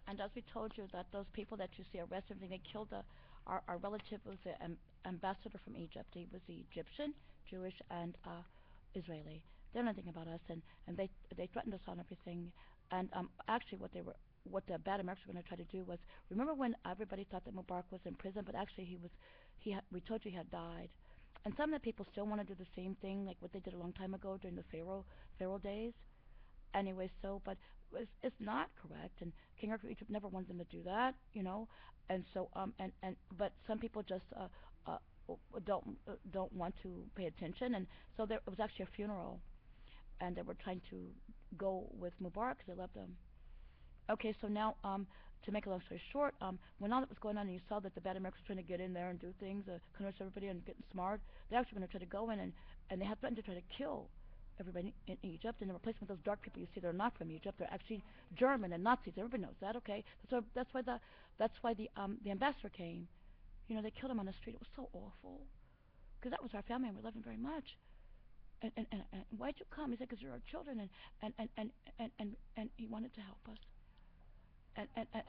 And as we told you that those people that you see arrested, they killed our relative was the ambassador from Egypt. He was Egyptian, Jewish, and Israeli. They don't know anything about us, and they threatened us on everything. And actually, what the bad Americans were going to try to do was, remember when everybody thought that Mubarak was in prison, but actually we told you he had died. And some of the people still want to do the same thing, like what they did a long time ago during the Pharaoh days. Anyway, so but it's not correct, and King Arthur of Egypt never wanted them to do that, and so and but some people just don't want to pay attention, and so it was actually a funeral, and they were trying to go with Mubarak because they loved him. Okay, so now to make a long story short, when all that was going on, and you saw that the bad Americans were trying to get in there and do things, convince everybody and getting smart, they actually were going to try to go in and they had threatened to try to kill everybody in Egypt, and they replaced them with those dark people you see. They're not from Egypt. They're actually German and Nazis. Everybody knows that. Okay, that's why the ambassador came. They killed him on the street. It was so awful because that was our family and we loved him very much. And why'd you come? He said, because you're our children, and he wanted to help us.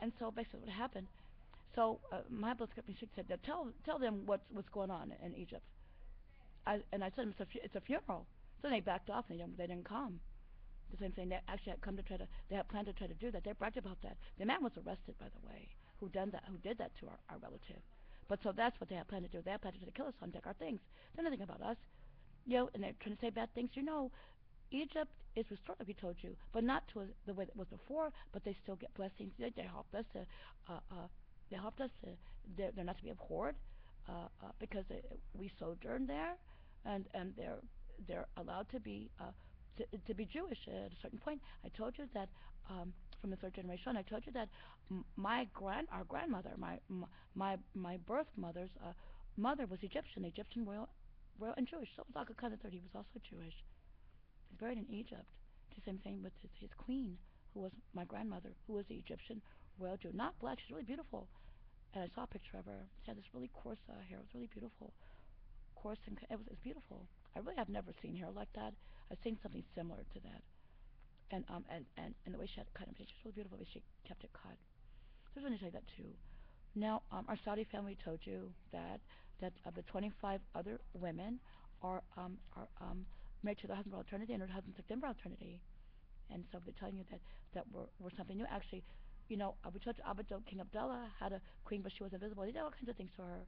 And so basically what happened. So my blood kept me sick. Said, tell them what's going on in Egypt. And I said, it's a funeral. So they backed off and they didn't come. The same thing. They actually had come to they had planned to try to do that. They bragged about that. The man was arrested, by the way, who did that to our relative. But so that's what they had planned to do. They had planned to try to kill us and take our things. They're nothing about us. And they're trying to say bad things. Egypt is restored, like we told you, but not to the way that was before. But they still get blessings. They helped us to. They helped us to. They're not to be abhorred because we sojourned there, and they're allowed to be to be Jewish at a certain point. I told you that from the third generation. I told you that our grandmother, my birth mother's mother was Egyptian royal and Jewish. So it was Aga Khan III. He was also Jewish. He's buried in Egypt. The same thing with his queen, who was my grandmother, who was the Egyptian royal Jew. Not black. She's really beautiful. And I saw a picture of her. She had this really coarse hair. It was really beautiful. Coarse and it's beautiful. I really have never seen hair like that. I've seen something similar to that. And the way she had it cut, it was really beautiful the way she kept it cut. So I was going to say that too. Now, our Saudi family told you that of the 25 other women are married to their husband for eternity, and her husband took them for eternity. And so they're telling you that we're something new. Actually, we told you Abdul, King Abdullah had a queen, but she was invisible. He did all kinds of things to her,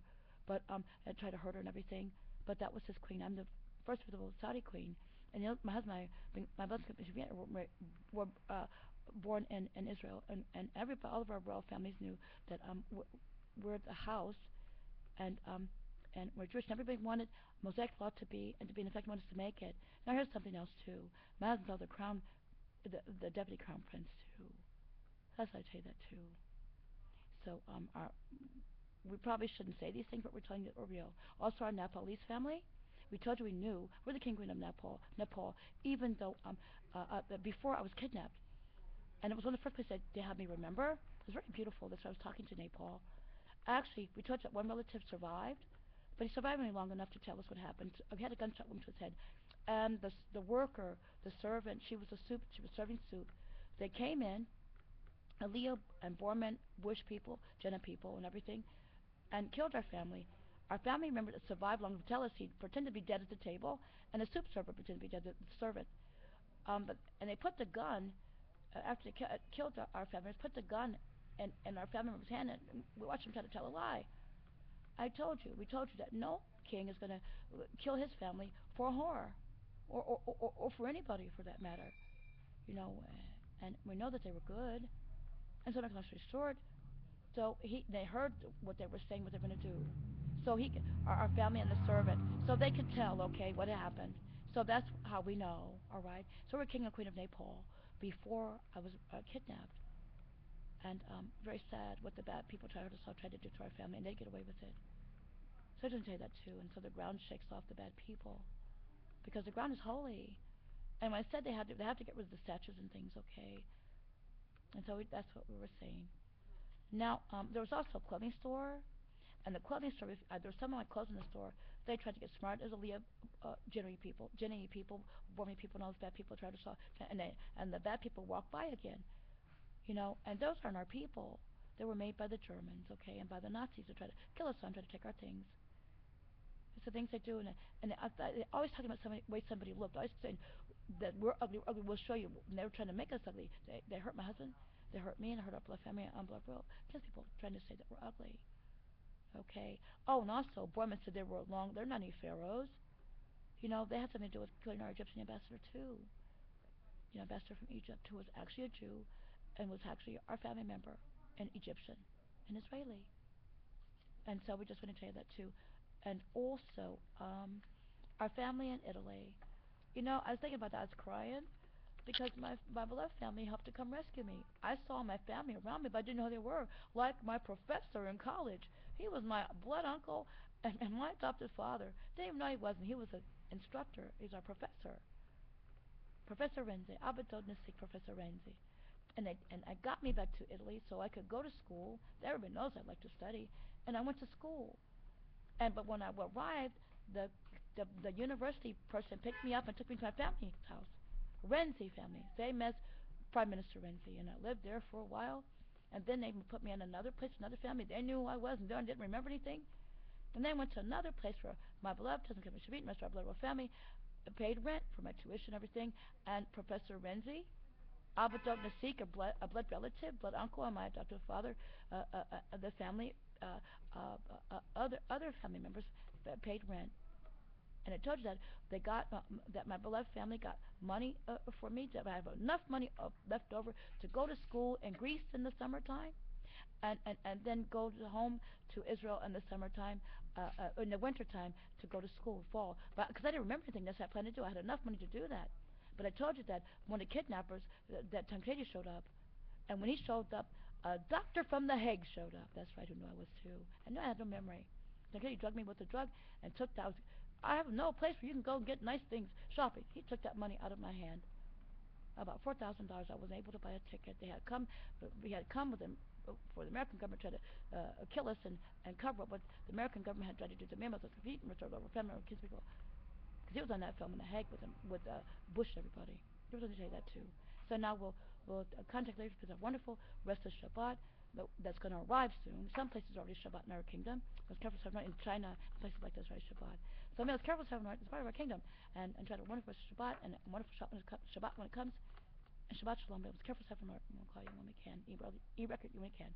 but and tried to hurt her and everything. But that was his queen. I'm the first visible Saudi queen. And my husband and my blood were born in Israel, and all of our royal families knew that we're the house, and we're Jewish. And everybody wanted Mosaic law to be in effect, wanted us to make it. Now here's something else too. My husband's the crown, the deputy crown prince too. That's why I tell you that too. So we probably shouldn't say these things, but we're telling you that we're real. Also, our Nepalese family. We told you we knew. We're the king queen of Nepal, even though before I was kidnapped. And it was one of the first places they had me remember. It was very beautiful. That's why I was talking to Nepal. Actually, we told you that one relative survived, but he survived only long enough to tell us what happened. He had a gunshot wound to his head. And the worker, the servant, she was serving soup. They came in, Aliyah and Borman, Bush people, Jenna people, and everything, and killed our family. Our family member that survived long enough to tell us he pretended to be dead at the table, and the soup server pretended to be dead, the servant. And they put the gun after they killed our family. Put the gun in our family member's hand, and we watched him try to tell a lie. We told you that no king is going to kill his family for a whore, or for anybody for that matter, And we know that they were good, and so make a long story short. So they heard what they were saying, what they're going to do. So our family and the servant, so they could tell, okay, what happened. So that's how we know, all right. So we're king and queen of Nepal before I was kidnapped, and very sad what the bad people tried to do to our family, and they get away with it. So I didn't say that too, and so the ground shakes off the bad people because the ground is holy. And when I said they have to get rid of the statues and things, okay. And so that's what we were saying. Now there was also a clothing store. And the clothing store, there was some of my clothes in the store. They tried to get smart. There's a Jenny people, Bormy people, and all those bad people tried to saw, and the bad people walked by again. And those aren't our people. They were made by the Germans, okay, and by the Nazis to try to kill us and try to take our things. It's the things they do, they always talking about somebody, way somebody looked. Always saying that we're ugly, we're ugly. We'll show you. And they were trying to make us ugly. They hurt my husband. They hurt me, and hurt our blood family and blood world. Just people trying to say that we're ugly. Okay. Oh, and also Borman said they were long. They're not any pharaohs. They had something to do with killing our Egyptian ambassador too. Ambassador from Egypt who was actually a Jew, and was actually our family member, an Egyptian, an Israeli. And so we just want to tell you that too. And also, our family in Italy. I was thinking about that. I was crying because my beloved family helped to come rescue me. I saw my family around me, but I didn't know who they were. Like my professor in college, he was my blood uncle, and my adopted father. Didn't even know he wasn't. He was an instructor. He's our professor, Professor Renzi. Abato Nisik Professor Renzi. And I got me back to Italy so I could go to school. Everybody knows I like to study, and I went to school. But when I arrived, the the university person picked me up and took me to my family's house, Renzi family, same as Prime Minister Renzi, and I lived there for a while. And then they put me in another place, another family. They knew who I was, and they didn't remember anything. And then I went to another place where my beloved cousin Kevin Shavit, my beloved family, paid rent for my tuition, everything. And Professor Renzi, Abadot Nasik, a blood relative, blood uncle, and my adoptive father, the family, other family members paid rent. And I told you that they got that my beloved family got money for me. That I have enough money left over to go to school in Greece in the summertime, and then go to home to Israel in the summertime, in the wintertime to go to school fall. But because I didn't remember anything, that's what I planned to do. I had enough money to do that. But I told you that one of the kidnappers, that Tancredi showed up, and when he showed up, a doctor from The Hague showed up. That's right, who knew I was too. I knew I had no memory. Tancredi drugged me with the drug and took that. I have no place where you can go and get nice things shopping. He took that money out of my hand. About $4,000. I wasn't able to buy a ticket. They had come. We had come with them for the American government to try to kill us and cover up what the American government had tried to do to me. I was competing with our family, our kids, people. Because he was on that film in The Hague with him, with Bush and everybody. He was going to tell you that too. So now we'll contact later because a wonderful rest of Shabbat that's going to arrive soon. Some places already Shabbat in our kingdom. Let's careful Shabbat in China, places like this already Shabbat. So let's careful Shabbat. It's part of our kingdom, and try to wonderful Shabbat and wonderful Shabbat when it comes. And Shabbat Shalom. Let's careful Shabbat. We'll call you when we can. E-record you when we can.